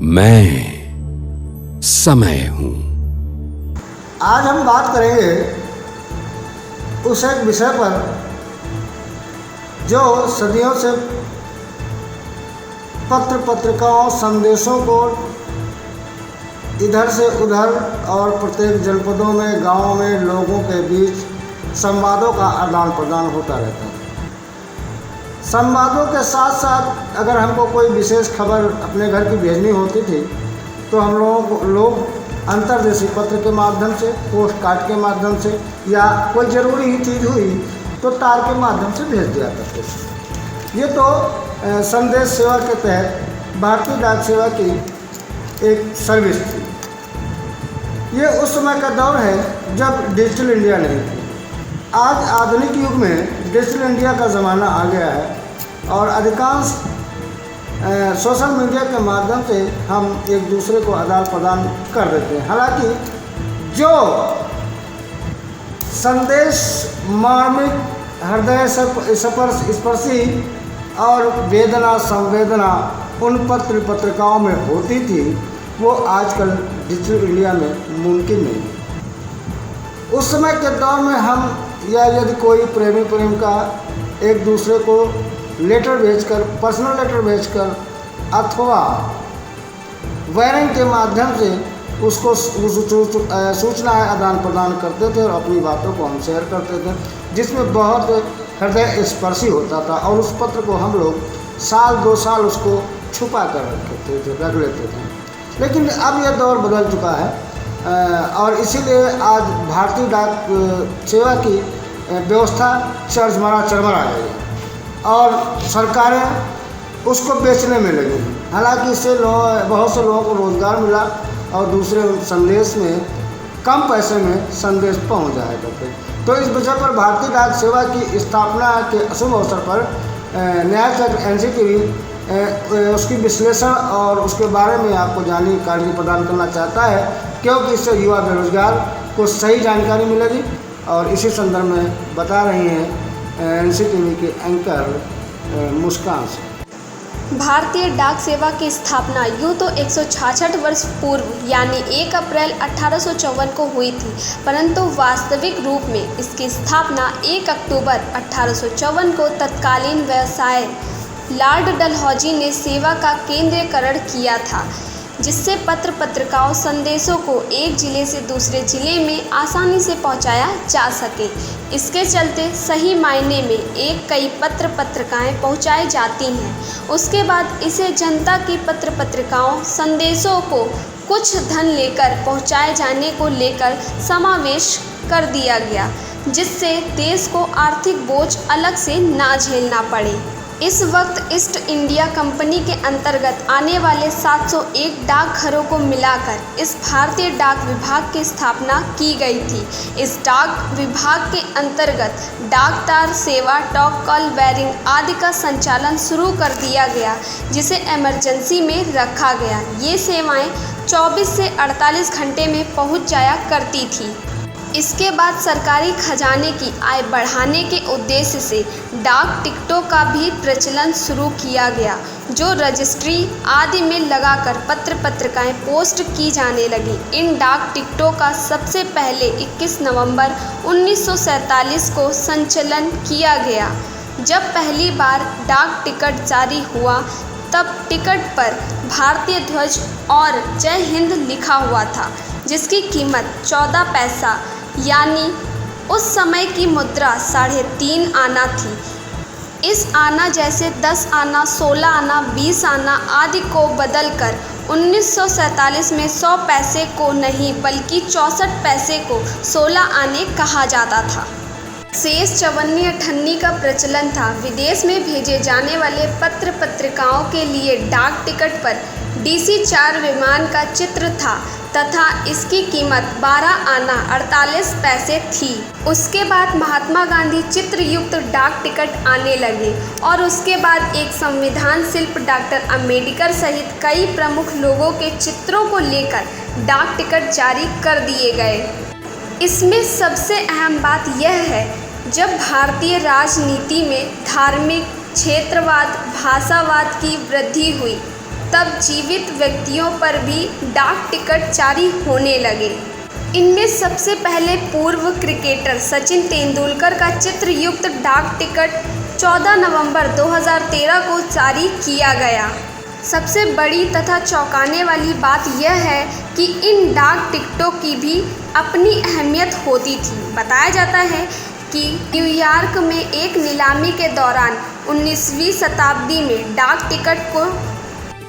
मैं समय हूं। आज हम बात करेंगे उस एक विषय पर जो सदियों से पत्र पत्रिकाओं संदेशों को इधर से उधर और प्रत्येक जनपदों में गांवों में लोगों के बीच संवादों का आदान प्रदान होता रहता है। संवादों के साथ साथ अगर हमको कोई विशेष खबर अपने घर की भेजनी होती थी तो हम लोग अंतर्देशीय पत्र के माध्यम से, पोस्ट कार्ड के माध्यम से, या कोई ज़रूरी ही चीज़ हुई तो तार के माध्यम से भेज दिया करते थे। ये तो संदेश सेवा के तहत भारतीय डाक सेवा की एक सर्विस थी। ये उस समय का दौर है जब डिजिटल इंडिया नहीं थी। आज आधुनिक युग में डिजिटल इंडिया का ज़माना आ गया है और अधिकांश सोशल मीडिया के माध्यम से हम एक दूसरे को आदान प्रदान कर देते हैं। हालांकि जो संदेश मार्मिक, हृदय स्पर्शी और वेदना संवेदना उन पत्र पत्रिकाओं में होती थी वो आजकल डिजिटल इंडिया में मुमकिन नहीं। उस समय के दौर में हम या यदि कोई प्रेमी प्रेमिका एक दूसरे को लेटर भेजकर, पर्सनल लेटर भेजकर अथवा वायरिंग के माध्यम से उसको सूचनाएं आदान प्रदान करते थे और अपनी बातों को हम शेयर करते थे, जिसमें बहुत हृदय स्पर्शी होता था। और उस पत्र को हम लोग साल 2 साल उसको छुपा कर रख लेते थे। लेकिन अब यह दौर बदल चुका है और इसीलिए आज भारतीय डाक सेवा की व्यवस्था चरमरा गई है और सरकारें उसको बेचने में लगी हैं। हालांकि इससे बहुत से लोगों को रोज़गार मिला और दूसरे संदेश में कम पैसे में संदेश पहुंच जाया करते। तो इस वजह पर भारतीय डाक सेवा की स्थापना के शुभ अवसर पर न्याय चक्र NCTV उसकी विश्लेषण और उसके बारे में आपको जानकारी प्रदान करना चाहता है, क्योंकि इससे युवा बेरोजगार को सही जानकारी मिलेगी। और इसी संदर्भ में बता रही हैं NCTV के एंकर मुस्कान से। भारतीय डाक सेवा की स्थापना यूँ तो 166 वर्ष पूर्व यानी 1 अप्रैल 1854 को हुई थी, परंतु वास्तविक रूप में इसकी स्थापना 1 अक्टूबर 1854 को तत्कालीन व्यवसाय लॉर्ड डलहौजी ने सेवा का केंद्रीकरण किया था, जिससे पत्र पत्रिकाओं संदेशों को एक ज़िले से दूसरे ज़िले में आसानी से पहुंचाया जा सके। इसके चलते सही मायने में एक कई पत्र पत्रिकाएं पहुंचाई जाती हैं। उसके बाद इसे जनता की पत्र पत्रिकाओं संदेशों को कुछ धन लेकर पहुंचाए जाने को लेकर समावेश कर दिया गया, जिससे देश को आर्थिक बोझ अलग से ना झेलना पड़े। इस वक्त ईस्ट इंडिया कंपनी के अंतर्गत आने वाले 701 डाकघरों को मिलाकर इस भारतीय डाक विभाग की स्थापना की गई थी। इस डाक विभाग के अंतर्गत डाक तार सेवा, टॉक कॉल, वायरिंग आदि का संचालन शुरू कर दिया गया, जिसे इमरजेंसी में रखा गया। ये सेवाएं 24 से 48 घंटे में पहुंच जाया करती थी। इसके बाद सरकारी खजाने की आय बढ़ाने के उद्देश्य से डाक टिकटों का भी प्रचलन शुरू किया गया, जो रजिस्ट्री आदि में लगाकर पत्र पत्रिकाएं पोस्ट की जाने लगी। इन डाक टिकटों का सबसे पहले 21 नवंबर 1947 को संचालन किया गया। जब पहली बार डाक टिकट जारी हुआ तब टिकट पर भारतीय ध्वज और जय हिंद लिखा हुआ था, जिसकी कीमत 14 पैसा यानी उस समय की मुद्रा 3.5 आना थी। इस आना जैसे 10 आना, 16 आना, 20 आना आदि को बदलकर 1947 में 100 पैसे को नहीं बल्कि 64 पैसे को 16 आने कहा जाता था। शेष चवन्नी अठन्नी का प्रचलन था। विदेश में भेजे जाने वाले पत्र पत्रिकाओं के लिए डाक टिकट पर DC-4 विमान का चित्र था तथा इसकी कीमत 12 आना 48 पैसे थी। उसके बाद महात्मा गांधी चित्र युक्त डाक टिकट आने लगे और उसके बाद एक संविधान शिल्प डॉक्टर अम्बेडकर सहित कई प्रमुख लोगों के चित्रों को लेकर डाक टिकट जारी कर दिए गए। इसमें सबसे अहम बात यह है, जब भारतीय राजनीति में धार्मिक क्षेत्रवाद, भाषावाद की वृद्धि हुई तब जीवित व्यक्तियों पर भी डाक टिकट जारी होने लगे। इनमें सबसे पहले पूर्व क्रिकेटर सचिन तेंदुलकर का चित्रयुक्त डाक टिकट 14 नवंबर 2013 को जारी किया गया। सबसे बड़ी तथा चौंकाने वाली बात यह है कि इन डाक टिकटों की भी अपनी अहमियत होती थी। बताया जाता है कि न्यूयॉर्क में एक नीलामी के दौरान 19वीं शताब्दी में डाक टिकट को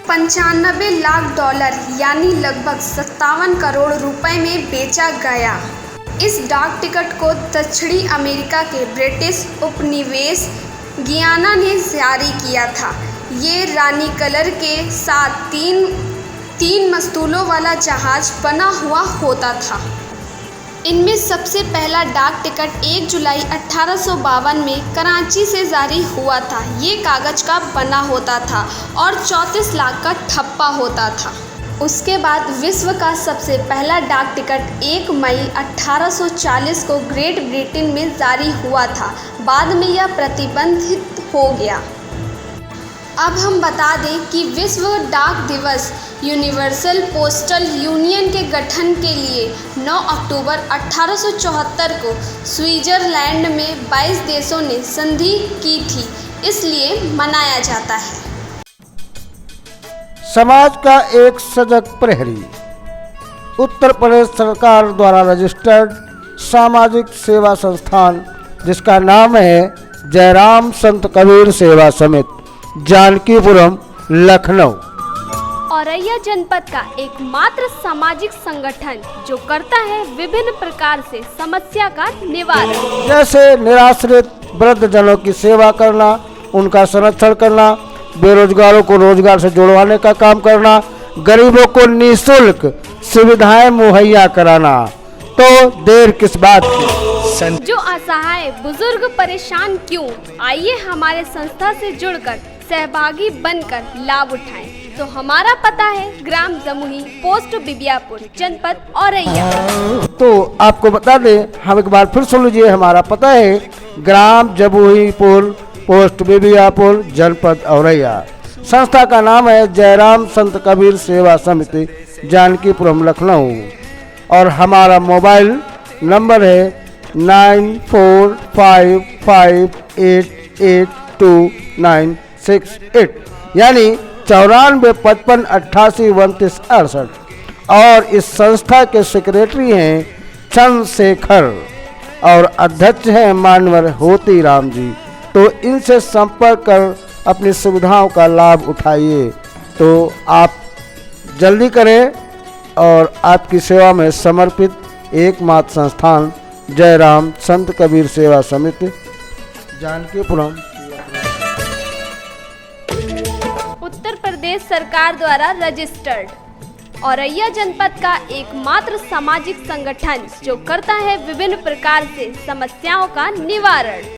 95 लाख डॉलर यानी लगभग 57 करोड़ रुपए में बेचा गया। इस डाक टिकट को दक्षिणी अमेरिका के ब्रिटिश उपनिवेश गियाना ने जारी किया था। ये रानी कलर के साथ तीन मस्तूलों वाला जहाज बना हुआ होता था। इनमें सबसे पहला डाक टिकट 1 जुलाई 1852 में कराची से जारी हुआ था। ये कागज का बना होता था और 34 लाख का ठप्पा होता था। उसके बाद विश्व का सबसे पहला डाक टिकट 1 मई 1840 को ग्रेट ब्रिटेन में जारी हुआ था। बाद में यह प्रतिबंधित हो गया। अब हम बता दें कि विश्व डाक दिवस यूनिवर्सल पोस्टल यूनियन के गठन के लिए 9 अक्टूबर 1874 को स्विट्जरलैंड में 22 देशों ने संधि की थी, इसलिए मनाया जाता है। समाज का एक सजग प्रहरी। उत्तर प्रदेश सरकार द्वारा रजिस्टर्ड सामाजिक सेवा संस्थान जिसका नाम है जयराम संत कबीर सेवा समिति, जानकीपुरम, लखनऊ। औरैया जनपद का एकमात्र सामाजिक संगठन जो करता है विभिन्न प्रकार से समस्या का निवारण, जैसे निराश्रित वृद्ध जनों की सेवा करना, उनका संरक्षण करना, बेरोजगारों को रोजगार से जुड़वाने का काम करना, गरीबों को निःशुल्क सुविधाएं मुहैया कराना। तो देर किस बात की? जो असहाय बुजुर्ग परेशान क्यों, आइए हमारे संस्था से जुड़कर सहभागी बनकर लाभ उठाएं। तो हमारा पता है ग्राम जमुई, पोस्ट बिबियापुर, जनपद औरैया। तो आपको बता दें, हम एक बार फिर सुन लीजिए, हमारा पता है ग्राम जमुईपुर, पोस्ट बिबियापुर, जनपद औरैया। संस्था का नाम है जयराम संत कबीर सेवा समिति, जानकीपुरम, लखनऊ। और हमारा मोबाइल नंबर है 9455882968 यानी 9455882968। और इस संस्था के सेक्रेटरी हैं चंद्रशेखर और अध्यक्ष हैं मानवर होती राम जी। तो इनसे संपर्क कर अपनी सुविधाओं का लाभ उठाइए। तो आप जल्दी करें और आपकी सेवा में समर्पित एकमात्र संस्थान जयराम संत कबीर सेवा समिति, जानकीपुरम, उत्तर प्रदेश सरकार द्वारा रजिस्टर्ड औरैया जनपद का एकमात्र सामाजिक संगठन जो करता है विभिन्न प्रकार से समस्याओं का निवारण।